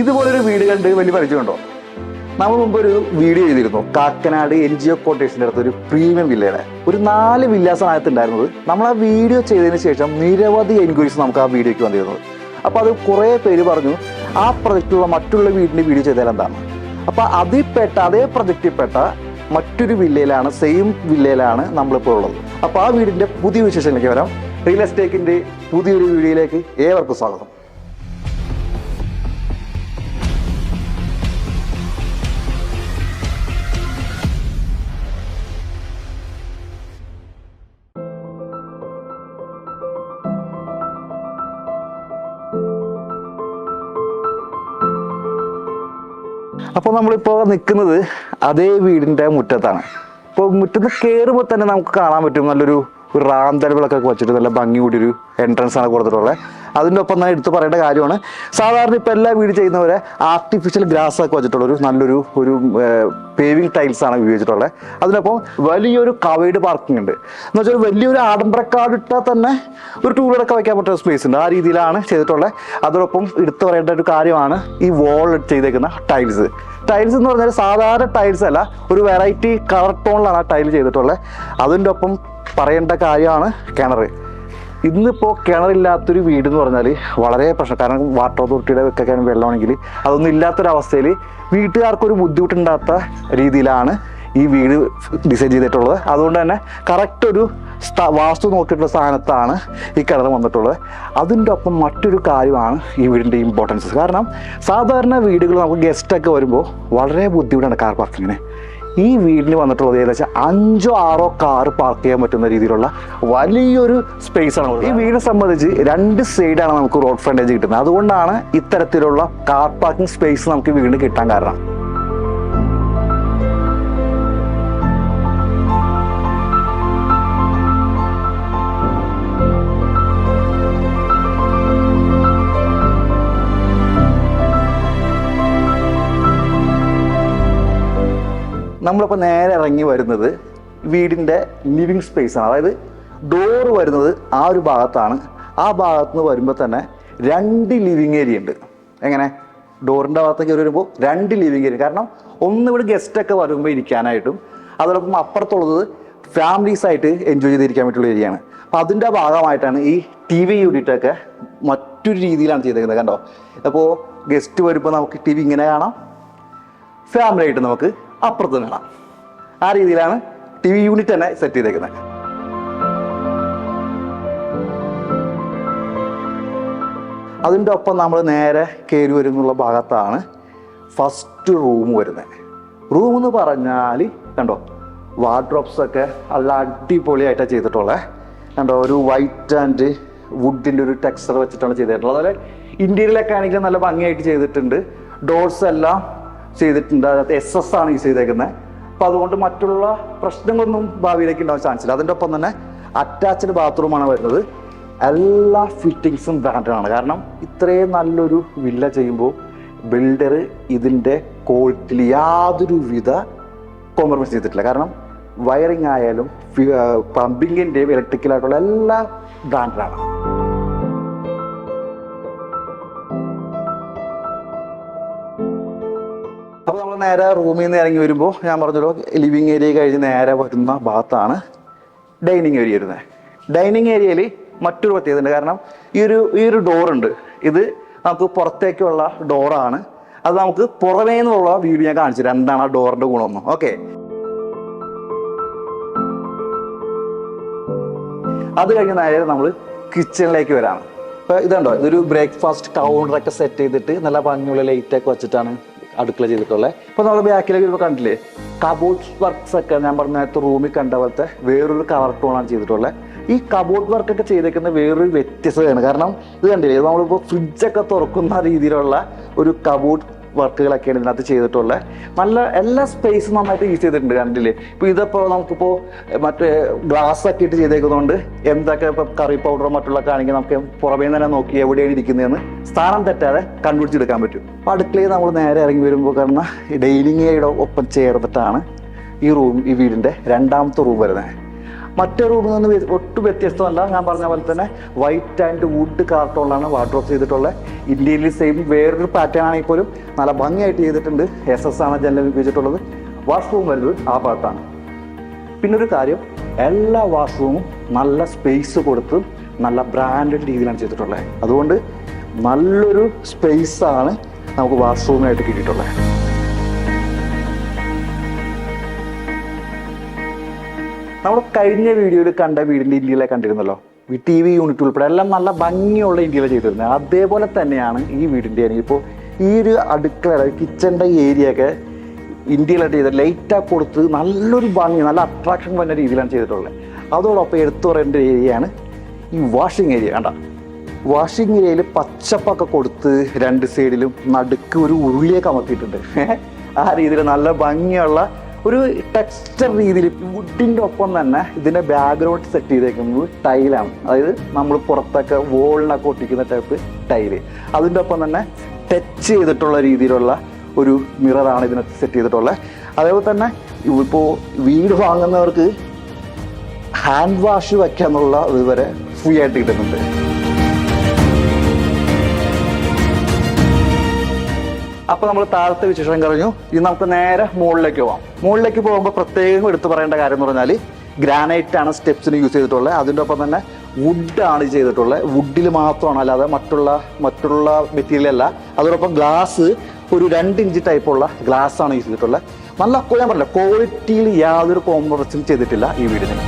ഇതുപോലൊരു വീട് കണ്ട് വലിയ പരിചയമുണ്ടോ? നമ്മൾ മുമ്പ് ഒരു വീഡിയോ ചെയ്തിരുന്നു കാക്കനാട് NGO കോട്ടേഴ്സിൻ്റെ അടുത്ത് ഒരു പ്രീമിയം വില്ലയുടെ ഒരു 4 വില്ലാസമായിട്ട് ഉണ്ടായിരുന്നത്. നമ്മൾ ആ വീഡിയോ ചെയ്തതിന് ശേഷം നിരവധി എൻക്വയറീസ് നമുക്ക് ആ വീഡിയോയ്ക്ക് വന്നിരുന്നത്. അപ്പോൾ അത് കുറേ പേര് പറഞ്ഞു ആ പ്രൊജക്റ്റിലുള്ള മറ്റുള്ള വീടിൻ്റെ വീഡിയോ ചെയ്താൽ എന്താണ്. അപ്പോൾ അതേ പ്രൊജക്റ്റിൽപ്പെട്ട മറ്റൊരു വില്ലയിലാണ്, സെയിം വില്ലയിലാണ് നമ്മളിപ്പോൾ ഉള്ളത്. അപ്പോൾ ആ വീടിൻ്റെ പുതിയ വിശേഷങ്ങളിലേക്ക് വരാം. റിയൽ എസ്റ്റേറ്റിൻ്റെ പുതിയൊരു വീഡിയോയിലേക്ക് ഏവർക്കും സ്വാഗതം. അപ്പോൾ നമ്മളിപ്പോൾ നിൽക്കുന്നത് അതേ വീടിൻ്റെ മുറ്റത്താണ്. ഇപ്പോൾ മുറ്റത്ത് കയറുമ്പോൾ തന്നെ നമുക്ക് കാണാൻ പറ്റും നല്ലൊരു റാന്തലകളൊക്കെ വെച്ചിട്ട് നല്ല ഭംഗി കൂടിയൊരു എൻട്രൻസ് ആണ് കൊടുത്തിട്ടുള്ളത്. അതിൻ്റെ ഒപ്പം തന്നെ എടുത്ത് പറയേണ്ട കാര്യമാണ്, സാധാരണ ഇപ്പോൾ എല്ലാ വീട് ചെയ്യുന്നവരെ ആർട്ടിഫിഷ്യൽ ഗ്രാസ് ഒക്കെ വെച്ചിട്ടുള്ളൊരു നല്ലൊരു പേവിങ് ടൈൽസ് ആണ് ഉപയോഗിച്ചിട്ടുള്ളത്. അതിനൊപ്പം വലിയൊരു കവേർഡ് പാർക്കിംഗ് ഉണ്ട്. എന്ന് വെച്ചാൽ വലിയൊരു ആഡംബരക്കാട് ഇട്ടാൽ തന്നെ ഒരു ടൂ വീലറൊക്കെ വയ്ക്കാൻ പറ്റുന്ന സ്പേസ് ഉണ്ട്. ആ രീതിയിലാണ് ചെയ്തിട്ടുള്ളത്. അതോടൊപ്പം എടുത്തു പറയേണ്ട ഒരു കാര്യമാണ് ഈ വോൾ ചെയ്തേക്കുന്ന ടൈൽസ് എന്ന് പറഞ്ഞാൽ സാധാരണ ടൈൽസ് അല്ല, ഒരു വെറൈറ്റി കളർ ടോണിലാണ് ആ ടൈൽ ചെയ്തിട്ടുള്ളത്. അതിൻ്റെ ഒപ്പം പറയേണ്ട കാര്യമാണ് കിണർ. ഇന്നിപ്പോൾ കിണറില്ലാത്തൊരു വീട് എന്ന് പറഞ്ഞാൽ വളരെ പ്രശ്നം. കാരണം വാട്ടർ അതോറിറ്റിയുടെ ഒക്കെ വെള്ളമാണെങ്കിൽ അതൊന്നും ഇല്ലാത്തൊരവസ്ഥയിൽ വീട്ടുകാർക്കൊരു ബുദ്ധിമുട്ടുണ്ടാകാത്ത രീതിയിലാണ് ഈ വീട് ഡിസൈൻ ചെയ്തിട്ടുള്ളത്. അതുകൊണ്ട് തന്നെ കറക്റ്റ് ഒരു വാസ്തു നോക്കിയിട്ടുള്ള സ്ഥാനത്താണ് ഈ കിണർ വന്നിട്ടുള്ളത്. അതിൻ്റെ ഒപ്പം മറ്റൊരു കാര്യമാണ് ഈ വീടിൻ്റെ ഇമ്പോർട്ടൻസ്. കാരണം സാധാരണ വീടുകൾ നമുക്ക് ഗസ്റ്റൊക്കെ വരുമ്പോൾ വളരെ ബുദ്ധിമുട്ടാണ് കാർ പാർക്കിങ്ങിന്. ഈ വീടിന് വന്നിട്ടുള്ളത് ഏകദേശം 5-6 കാർ പാർക്ക് ചെയ്യാൻ പറ്റുന്ന രീതിയിലുള്ള വലിയൊരു സ്പേസ് ആണ്. ഈ വീടിനെ സംബന്ധിച്ച് 2 സൈഡാണ് നമുക്ക് റോഡ് ഫ്രണ്ടേജ് കിട്ടുന്നത്. അതുകൊണ്ടാണ് ഇത്തരത്തിലുള്ള കാർ പാർക്കിംഗ് സ്പേസ് നമുക്ക് വീടിന് കിട്ടാൻ കാരണം. നമ്മളിപ്പോൾ നേരെ ഇറങ്ങി വരുന്നത് വീടിൻ്റെ ലിവിങ് സ്പേസ് ആണ്. അതായത് ഡോറ് വരുന്നത് ആ ഒരു ഭാഗത്താണ്. ആ ഭാഗത്ത് നിന്ന് വരുമ്പോൾ തന്നെ 2 ലിവിങ് ഏരിയ ഉണ്ട്. എങ്ങനെ ഡോറിൻ്റെ ഭാഗത്തേക്ക് വരുമ്പോൾ 2 ലിവിങ് ഏരിയ. കാരണം ഒന്ന് ഇവിടെ ഗസ്റ്റൊക്കെ വരുമ്പോൾ ഇരിക്കാനായിട്ടും അതോടൊപ്പം അപ്പുറത്തുള്ളത് ഫാമിലീസായിട്ട് എൻജോയ് ചെയ്തിരിക്കാൻ പറ്റുള്ള ഏരിയയാണ്. അപ്പോൾ അതിൻ്റെ ഭാഗമായിട്ടാണ് ഈ TV യൂണിറ്റൊക്കെ മറ്റൊരു രീതിയിലാണ് ചെയ്തേക്കുന്നത്. കണ്ടോ, അപ്പോൾ ഗസ്റ്റ് വരുമ്പോൾ നമുക്ക് TV ഇങ്ങനെ കാണാം, ഫാമിലി ആയിട്ട് നമുക്ക് അപ്പുറത്ത് കാണാം. ആ രീതിയിലാണ് TV യൂണിറ്റ് തന്നെ സെറ്റ് ചെയ്തേക്കുന്നത്. അതിൻ്റെ ഒപ്പം നമ്മൾ നേരെ കയറി വരുന്നുള്ള ഭാഗത്താണ് ഫസ്റ്റ് റൂം വരുന്നത്. റൂം എന്ന് പറഞ്ഞാൽ കണ്ടോ, വാർഡ്രോബ്സൊക്കെ നല്ല അടിപൊളിയായിട്ടാണ് ചെയ്തിട്ടുള്ളത്. കണ്ടോ, ഒരു വൈറ്റ് ആൻഡ് വുഡിൻ്റെ ഒരു ടെക്സ്ചർ വെച്ചിട്ടാണ് ചെയ്തിട്ടുള്ളത്. അതുപോലെ ഇന്റീരിയലൊക്കെ ആണെങ്കിലും നല്ല ഭംഗിയായിട്ട് ചെയ്തിട്ടുണ്ട്. ഡോർസ് എല്ലാം ചെയ്തിട്ടുണ്ട്. അതിനകത്ത് SS ആണ് യൂസ് ചെയ്തേക്കുന്നത്. അപ്പോൾ അതുകൊണ്ട് മറ്റുള്ള പ്രശ്നങ്ങളൊന്നും ഭാവിയിലേക്ക് ഉണ്ടാവാൻ ചാൻസ് ഇല്ല. അതിൻ്റെ ഒപ്പം തന്നെ അറ്റാച്ച്ഡ് ബാത്റൂമാണ് വരുന്നത്. എല്ലാ ഫിറ്റിങ്സും ബ്രാൻഡാണ്. കാരണം ഇത്രയും നല്ലൊരു വില്ല ചെയ്യുമ്പോൾ ബിൽഡർ ഇതിൻ്റെ ക്വാളിറ്റിയിൽ യാതൊരുവിധ കോംപ്രമൈസ് ചെയ്തിട്ടില്ല. കാരണം വയറിങ് ആയാലും പ്ലംബിങ്ങിൻ്റെയും ഇലക്ട്രിക്കലായിട്ടുള്ള എല്ലാ ബ്രാൻഡാണ്. അപ്പോൾ നമ്മൾ നേരെ റൂമിൽ നിന്ന് ഇറങ്ങി വരുമ്പോൾ ഞാൻ പറഞ്ഞല്ലോ, ലിവിങ് ഏരിയ കഴിഞ്ഞ് നേരെ വരുന്ന ഭാഗത്താണ് ഡൈനിങ് ഏരിയ വരുന്നത്. ഡൈനിങ് ഏരിയയിൽ മറ്റൊരു പ്രത്യേകത ഉണ്ട്. കാരണം ഈ ഒരു ഡോറുണ്ട്. ഇത് നമുക്ക് പുറത്തേക്കുള്ള ഡോറാണ്. അത് നമുക്ക് പുറമേ നിന്നുള്ള വീഡിയോ ഞാൻ കാണിച്ചു തരാം, എന്താണ് ആ ഡോറിൻ്റെ ഗുണമെന്ന്. ഓക്കെ, അത് കഴിഞ്ഞ് നേരെ നമ്മൾ കിച്ചണിലേക്ക് വരാം. അപ്പോൾ ഇതുണ്ടോ, ഇതൊരു ബ്രേക്ക്ഫാസ്റ്റ് കൗണ്ടറൊക്കെ സെറ്റ് ചെയ്തിട്ട് നല്ല ഭംഗിയുള്ള ലൈറ്റൊക്കെ വെച്ചിട്ടാണ് അടുക്കള ചെയ്തിട്ടുള്ളത്. ഇപ്പോൾ നമ്മൾ ബാക്കിലേക്ക് വരുമ്പോൾ കണ്ടില്ലേ, കബോർഡ് വർക്ക്സ് ഒക്കെ ഞാൻ പറഞ്ഞ നേരത്തെ റൂമിൽ കണ്ട പോലത്തെ വേറൊരു കളർ ടോണാണ് ചെയ്തിട്ടുള്ളത്. ഈ കബോർഡ് വർക്കൊക്കെ ചെയ്തേക്കുന്ന വേറൊരു വ്യത്യസ്തതയാണ്. കാരണം ഇത് കണ്ടില്ലേ, നമ്മളിപ്പോൾ ഫ്രിഡ്ജൊക്കെ തുറക്കുന്ന രീതിയിലുള്ള ഒരു കബോർഡ് വർക്കുകളൊക്കെയാണ് ഇതിനകത്ത് ചെയ്തിട്ടുള്ളത്. നല്ല എല്ലാ സ്പേസും നന്നായിട്ട് യൂസ് ചെയ്തിട്ടുണ്ട്. കണ്ടില്ലേ, ഇപ്പോൾ ഇതിപ്പോൾ നമുക്കിപ്പോൾ മറ്റേ ഗ്ലാസ് ഒക്കെ ഇട്ട് ചെയ്തേക്കുന്നതുകൊണ്ട് എന്തൊക്കെ ഇപ്പോൾ കറി പൗഡറോ മറ്റുള്ളതൊക്കെ ആണെങ്കിൽ നമുക്ക് പുറമേ തന്നെ നോക്കി എവിടെയാണ് ഇരിക്കുന്നതെന്ന് സ്ഥാനം തെറ്റാതെ കണ്ടുപിടിച്ചെടുക്കാൻ പറ്റും. അപ്പോൾ അടുക്കളയിൽ നമ്മൾ നേരെ ഇറങ്ങി വരുമ്പോൾ കാരണം ഡൈനിങ് ഏരിയയുടെ ഒപ്പം ചേർന്നിട്ടാണ് ഈ വീടിൻ്റെ 2ാമത്തെ റൂം വരുന്നത്. മറ്റേ റൂമിൽ നിന്ന് ഒട്ടും വ്യത്യസ്തമല്ല. ഞാൻ പറഞ്ഞ പോലെ തന്നെ വൈറ്റ് ആൻഡ് വുഡ് കാർട്ടോണിലാണ് വാർഡ്രോബ്സ് ചെയ്തിട്ടുള്ളത്. ഇന്ത്യയിൽ സെയിം വേറൊരു പാറ്റേൺ ആണെങ്കിൽ പോലും നല്ല ഭംഗിയായിട്ട് ചെയ്തിട്ടുണ്ട്. SS ആണ് ജനൽ ഉപയോഗിച്ചിട്ടുള്ളത്. വാഷ്റൂം വരുന്നത് ആ ഭാഗത്താണ്. പിന്നെ ഒരു കാര്യം, എല്ലാ വാഷ്റൂമും നല്ല സ്പേസ് കൊടുത്ത് നല്ല ബ്രാൻഡഡ് രീതിയിലാണ് ചെയ്തിട്ടുള്ളത്. അതുകൊണ്ട് നല്ലൊരു സ്പേസാണ് നമുക്ക് വാഷ്റൂമിനായിട്ട് കിട്ടിയിട്ടുള്ളത്. നമ്മൾ കഴിഞ്ഞ വീഡിയോയിൽ കണ്ട വീടിൻ്റെ ഇന്ത്യയിലെ കണ്ടിരുന്നല്ലോ, TV യൂണിറ്റ് ഉൾപ്പെടെ എല്ലാം നല്ല ഭംഗിയുള്ള ഇന്ത്യയിലെ ചെയ്തിരുന്നത്. അതേപോലെ തന്നെയാണ് ഈ വീടിൻ്റെ. ഇപ്പോൾ ഈ ഒരു അടുക്കള കിച്ചൻ്റെ ഏരിയ ഒക്കെ ഇന്ത്യയിലായിട്ട് ചെയ്ത് ലൈറ്റാക്കി കൊടുത്ത് നല്ലൊരു ഭംഗി, നല്ല അട്രാക്ഷൻ വന്ന രീതിയിലാണ് ചെയ്തിട്ടുള്ളത്. അതോടൊപ്പം എടുത്തു പറയേണ്ട ഏരിയയാണ് ഈ വാഷിംഗ് ഏരിയ. കണ്ട വാഷിംഗ് ഏരിയയിൽ പച്ചപ്പൊക്കെ കൊടുത്ത് രണ്ട് സൈഡിലും നടുക്ക് ഒരു ഉരുളിയൊക്കെ അമർത്തിയിട്ടുണ്ട്. ആ രീതിയിൽ നല്ല ഭംഗിയുള്ള ഒരു ടെക്സ്ചർ രീതിയിൽ വുഡിൻ്റെ ഒപ്പം തന്നെ ഇതിൻ്റെ ബാക്ക്ഗ്രൗണ്ട് സെറ്റ് ചെയ്തേക്കുന്നത് ടൈലാണ്. അതായത് നമ്മൾ പുറത്തൊക്കെ വോളിനൊക്കെ ഒട്ടിക്കുന്ന ടൈപ്പ് ടൈല്. അതിൻ്റെ ഒപ്പം തന്നെ ടച്ച് ചെയ്തിട്ടുള്ള രീതിയിലുള്ള ഒരു മിററാണ് ഇതിനകത്ത് സെറ്റ് ചെയ്തിട്ടുള്ളത്. അതേപോലെ തന്നെ ഇപ്പോൾ വീട് വാങ്ങുന്നവർക്ക് ഹാൻഡ് വാഷ് വയ്ക്കാന്നുള്ള ഇതുവരെ ഫ്രീ ആയിട്ട് കിട്ടുന്നുണ്ട്. അപ്പോൾ നമ്മൾ താഴത്തെ വിശേഷം കഴിഞ്ഞു. ഇനി നമുക്ക് നേരെ മുകളിലേക്ക് പോകാം. മുകളിലേക്ക് പോകുമ്പോൾ പ്രത്യേകം എടുത്തു പറയേണ്ട കാര്യം എന്ന് പറഞ്ഞാൽ ഗ്രാനൈറ്റ് ആണ് സ്റ്റെപ്സിന് യൂസ് ചെയ്തിട്ടുള്ളത്. അതിൻ്റെ ഒപ്പം തന്നെ വുഡാണ് ചെയ്തിട്ടുള്ളത്. വുഡിൽ മാത്രമാണ്, അല്ലാതെ മറ്റുള്ള മെറ്റീരിയൽ അല്ല. അതോടൊപ്പം ഗ്ലാസ് ഒരു 2 ഇഞ്ച് ടൈപ്പുള്ള ഗ്ലാസ് ആണ് യൂസ് ചെയ്തിട്ടുള്ളത്. നല്ല ഞാൻ പറഞ്ഞില്ല, ക്വാളിറ്റിയിൽ യാതൊരു കോംപ്രമൈസും ചെയ്തിട്ടില്ല ഈ വീടിന്.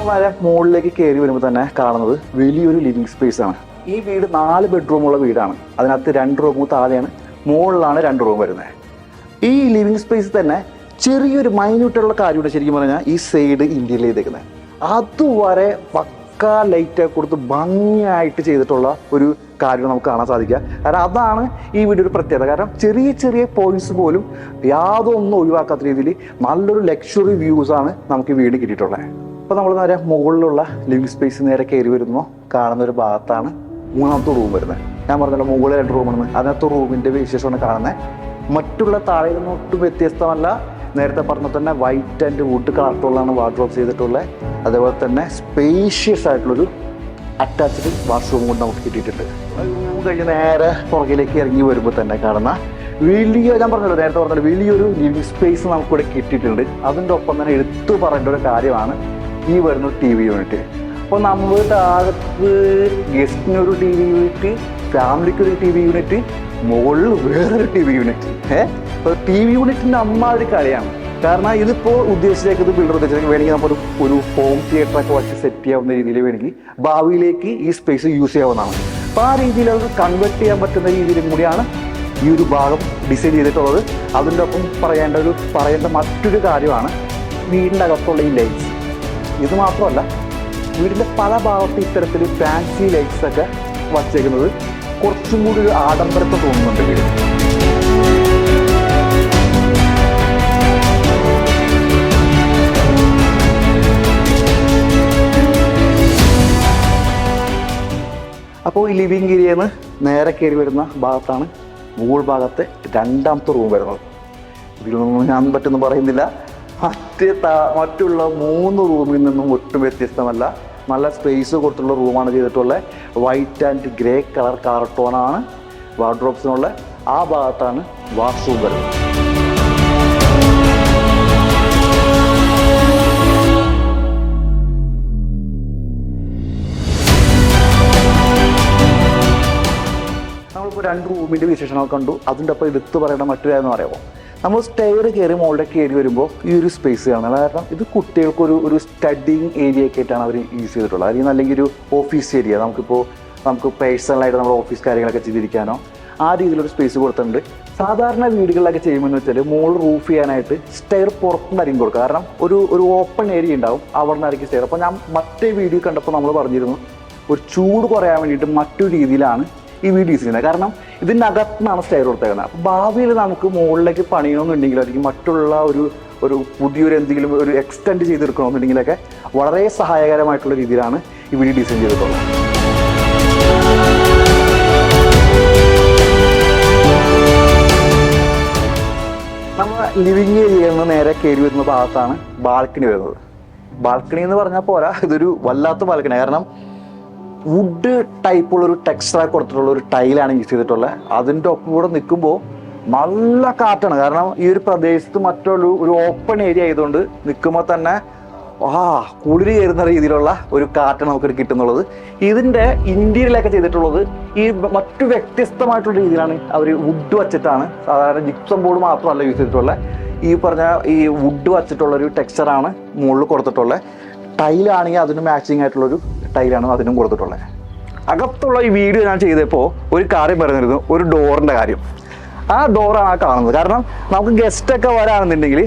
വളരെ മുകളിലേക്ക് കയറി വരുമ്പോൾ തന്നെ കാണുന്നത് വലിയൊരു ലിവിങ് സ്പേസ് ആണ്. ഈ വീട് 4 ബെഡ്റൂമുള്ള വീടാണ്. അതിനകത്ത് 2 റൂം താഴെയാണ്, മുകളിലാണ് 2 റൂം വരുന്നത്. ഈ ലിവിങ് സ്പേസ് തന്നെ ചെറിയൊരു മൈന്യൂട്ടുള്ള കാര്യമുണ്ട്. ശരിക്കും പറഞ്ഞാൽ ഈ സൈഡ് ഇന്ത്യയിൽ ചെയ്തേക്കുന്നത് അതുവരെ പക്കാ ലൈറ്റൊക്കെ കൊടുത്ത് ഭംഗിയായിട്ട് ചെയ്തിട്ടുള്ള ഒരു കാര്യം നമുക്ക് കാണാൻ സാധിക്കുക. കാരണം അതാണ് ഈ വീഡിയോ ഒരു പ്രത്യേകത. കാരണം ചെറിയ ചെറിയ പോയിന്റ്സ് പോലും യാതൊന്നും ഒഴിവാക്കാത്ത രീതിയിൽ നല്ലൊരു ലക്ഷറി വ്യൂസാണ് നമുക്ക് ഈ വീട് കിട്ടിയിട്ടുള്ളത്. അപ്പോൾ നമ്മൾ നേരെ മുകളിലുള്ള ലിവിങ് സ്പേസ് നേരെ കയറി വരുമ്പോൾ കാണുന്ന ഒരു ഭാഗത്താണ് 3ാമത്തെ റൂം വരുന്നത്. ഞാൻ പറഞ്ഞല്ലോ മുകളിൽ 2 റൂമാണ്. അതിനകത്ത് റൂമിൻ്റെ വിശേഷമാണ് കാണുന്നത്. മറ്റുള്ള താഴെ നിന്നും ഒട്ടും വ്യത്യസ്തമല്ല. നേരത്തെ പറഞ്ഞ തന്നെ വൈറ്റ് ആൻഡ് വുഡ് കളർട്ടുള്ളതാണ് വാർഡ്രോബ്സ് ചെയ്തിട്ടുള്ളത്. അതേപോലെ തന്നെ സ്പേഷ്യസ് ആയിട്ടുള്ളൊരു അറ്റാച്ച്ഡ് വാഷ്റൂം കൊണ്ട് നമുക്ക് കിട്ടിയിട്ടുണ്ട്. കഴിഞ്ഞ് നേരെ പുറകിലേക്ക് ഇറങ്ങി വരുമ്പോൾ തന്നെ കാണുന്ന ഞാൻ പറഞ്ഞല്ലോ, നേരത്തെ പറഞ്ഞല്ലോ, വലിയൊരു ലിവിങ് സ്പേസ് നമുക്കിവിടെ കിട്ടിയിട്ടുണ്ട്. അതിൻ്റെ ഒപ്പം തന്നെ എടുത്തു പറയേണ്ട ഒരു കാര്യമാണ് ഈ വരുന്ന TV യൂണിറ്റ്. അപ്പോൾ നമ്മൾ താഴത്ത് ഗസ്റ്റിനൊരു TV യൂണിറ്റ്, ഫാമിലിക്കൊരു TV യൂണിറ്റ്, മുകളിൽ വേറൊരു TV യൂണിറ്റ്. അപ്പോൾ TV യൂണിറ്റിൻ്റെ ഒരു കളിയാണ്. കാരണം ഇതിപ്പോൾ ഉദ്ദേശിച്ചേക്കുന്നത് ബിൽഡർ ഉദ്ദേശിച്ചേക്ക് വേണമെങ്കിൽ നമുക്ക് ഒരു ഹോം തിയേറ്ററൊക്കെ വച്ച് സെറ്റ് ചെയ്യാവുന്ന രീതിയിൽ വേണമെങ്കിൽ ഭാവിയിലേക്ക് ഈ സ്പേസ് യൂസ് ചെയ്യാവുന്നതാണ്. അപ്പോൾ ആ രീതിയിൽ അത് കൺവെർട്ട് ചെയ്യാൻ പറ്റുന്ന രീതിയിലും കൂടിയാണ് ഈ ഒരു ഭാഗം ഡിസൈൻ ചെയ്തിട്ടുള്ളത്. അതിൻ്റെ ഒപ്പം പറയേണ്ട മറ്റൊരു കാര്യമാണ് വീടിൻ്റെ അകത്തുള്ള ഈ ലൈറ്റ്സ്. ഇത് മാത്രമല്ല, വീടിൻ്റെ പല ഭാഗത്ത് ഇത്തരത്തിൽ ഫാൻസി ലൈറ്റ്സ് ഒക്കെ വച്ചേക്കുന്നത് കുറച്ചും കൂടി ഒരു ആഡംബരത്തെ തോന്നുന്നുണ്ട് വീട്. അപ്പോൾ ഈ ലിവിങ് ഏരിയയിൽ നിന്ന് നേരെ കയറി വരുന്ന ഭാഗത്താണ് മുകൾ ഭാഗത്തെ 2ാമത്തെ റൂം വരുന്നത്. ഇതിലൊന്നും ഞാൻ പറ്റൊന്നും പറയുന്നില്ല. മറ്റുള്ള 3 റൂമിൽ നിന്നും ഒട്ടും വ്യത്യസ്തമല്ല. നല്ല സ്പേസ് കൊടുത്തുള്ള റൂമാണ് ചെയ്തിട്ടുള്ളത്. വൈറ്റ് ആൻഡ് ഗ്രേ കളർ കാർട്ടോണാണ് വാർഡ്രോബ്സിനുള്ള. ആ ഭാഗത്താണ് വാഷ്റൂം വരുന്നത്. നമ്മളിപ്പോൾ 2 റൂമിൻ്റെ വിശേഷങ്ങൾ കണ്ടു. അതിൻ്റെ ഒപ്പം എടുത്തു പറയേണ്ട മറ്റൊരു കാര്യം പറയാമോ, നമ്മൾ സ്റ്റെയർ കയറി മുകളിലേക്ക് കയറി വരുമ്പോൾ ഈ ഒരു സ്പേസ് കാണുന്നത്. കാരണം ഇത് കുട്ടികൾക്കൊരു സ്റ്റഡിങ് ഏരിയ ഒക്കെ ആയിട്ടാണ് അവർ യൂസ് ചെയ്തിട്ടുള്ളത്. അല്ലെങ്കിൽ ഒരു ഓഫീസ് ഏരിയ, നമുക്ക് പേഴ്സണലായിട്ട് നമ്മുടെ ഓഫീസ് കാര്യങ്ങളൊക്കെ ചെയ്തിരിക്കാനോ ആ രീതിയിലൊരു സ്പേസ് കൊടുത്തിട്ടുണ്ട്. സാധാരണ വീടുകളിലൊക്കെ ചെയ്യുമെന്ന് വെച്ചാൽ മുകളിൽ റൂഫ് ചെയ്യാനായിട്ട് സ്റ്റെയർ പുറത്തുനിന്നായിരിക്കും കൊടുക്കുക. കാരണം ഒരു ഓപ്പൺ ഏരിയ ഉണ്ടാവും, അവിടെ നിന്നായിരിക്കും സ്റ്റെയർ. അപ്പോൾ ഞാൻ മറ്റേ വീഡിയോ കണ്ടപ്പോൾ നമ്മൾ പറഞ്ഞിരുന്നു ഒരു ചൂട് കുറയാൻ വേണ്ടിയിട്ട് മറ്റൊരു രീതിയിലാണ് ഈ വീട് യൂസ് ചെയ്യുന്നത്. കാരണം ഇതിൻ്റെ അകത്തുനിന്നാണ് സ്റ്റെയർ കൊടുത്തേക്കുന്നത്. അപ്പോൾ ഭാവിയിൽ നമുക്ക് മുകളിലേക്ക് പണിയണമെന്നുണ്ടെങ്കിലോ അല്ലെങ്കിൽ മറ്റുള്ള ഒരു പുതിയൊരു എന്തെങ്കിലും ഒരു എക്സ്റ്റെൻഡ് ചെയ്തെടുക്കണമെന്നുണ്ടെങ്കിലൊക്കെ വളരെ സഹായകരമായിട്ടുള്ള രീതിയിലാണ് ഈ വീട് ഡിസൈൻ ചെയ്തിട്ടുള്ളത്. നമ്മുടെ ലിവിങ് ഏരിയയിൽ നിന്ന് നേരെ കയറി വരുന്ന ഭാഗത്താണ് ബാൽക്കണി വരുന്നത്. ബാൽക്കണി എന്ന് പറഞ്ഞാൽ പോരാ, ഇതൊരു വല്ലാത്ത ബാൽക്കണി. കാരണം വുഡ് ടൈപ്പുള്ളൊരു ടെക്സ്ചർ കൊടുത്തിട്ടുള്ള ഒരു ടൈലാണ് യൂസ് ചെയ്തിട്ടുള്ളത്. അതിൻ്റെ ഒപ്പം കൂടെ നിൽക്കുമ്പോൾ നല്ല കാറ്റാണ്. കാരണം ഈ ഒരു പ്രദേശത്ത് ഒരു ഓപ്പൺ ഏരിയ ആയതുകൊണ്ട് നിൽക്കുമ്പോൾ തന്നെ കുളിര് കയറുന്ന രീതിയിലുള്ള ഒരു കാറ്റാണ് നമുക്ക് കിട്ടുന്നുള്ളത്. ഇതിൻ്റെ ഇന്റീരിയലൊക്കെ ചെയ്തിട്ടുള്ളത് ഈ മറ്റു വ്യത്യസ്തമായിട്ടുള്ള രീതിയിലാണ് അവർ വുഡ് വച്ചിട്ടാണ്. സാധാരണ ജിപ്സം ബോർഡ് മാത്രമല്ല യൂസ് ചെയ്തിട്ടുള്ളത്. ഈ പറഞ്ഞ ഈ വുഡ് വച്ചിട്ടുള്ളൊരു ടെക്സ്ചറാണ് മുകളിൽ കൊടുത്തിട്ടുള്ളത്. ടൈലാണെങ്കിൽ അതിന് മാച്ചിങ് ആയിട്ടുള്ളൊരു ടൈലാണ് അതിനും കൊടുത്തിട്ടുള്ളത്. അകത്തുള്ള ഈ വീഡിയോ ഞാൻ ചെയ്തപ്പോൾ ഒരു കാര്യം പറഞ്ഞിരുന്നു, ഒരു ഡോറിൻ്റെ കാര്യം. ആ ഡോറാണ് കാണുന്നത്. കാരണം നമുക്ക് ഗസ്റ്റൊക്കെ വരാണെന്നുണ്ടെങ്കിൽ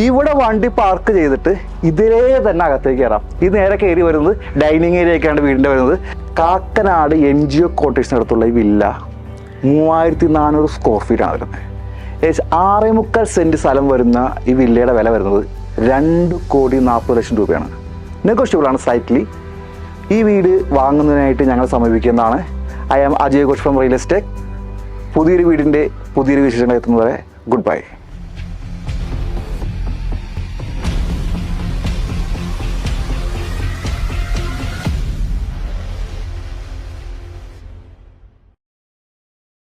ഇവിടെ വണ്ടി പാർക്ക് ചെയ്തിട്ട് ഇതിലേ തന്നെ അകത്തേക്ക് കയറാം. ഇത് നേരെ കയറി വരുന്നത് ഡൈനിങ് ഏരിയയൊക്കെയാണ് വീടിൻ്റെ വരുന്നത്. കാക്കനാട് NGO കോട്ടേഴ്സിനടുത്തുള്ള ഈ വില്ല 3400 സ്ക്വയർ ഫീറ്റാണ് വരുന്നത്. ഏകദേശം 6.25 സെൻറ്റ് സ്ഥലം വരുന്ന ഈ വില്ലയുടെ വില വരുന്നത് 2,40,00,000 രൂപയാണ്. നെഗോഷ്യബിളാണ് സൈറ്റ്ലി. ഈ വീട് വാങ്ങുന്നതിനായിട്ട് ഞങ്ങൾ സമീപിക്കുന്നതാണ്. I am Ajay Ghosh from real estate. പുതിയൊരു വീടിൻ്റെ പുതിയൊരു വിശേഷങ്ങൾ എത്തുന്നവരെ ഗുഡ് ബൈ.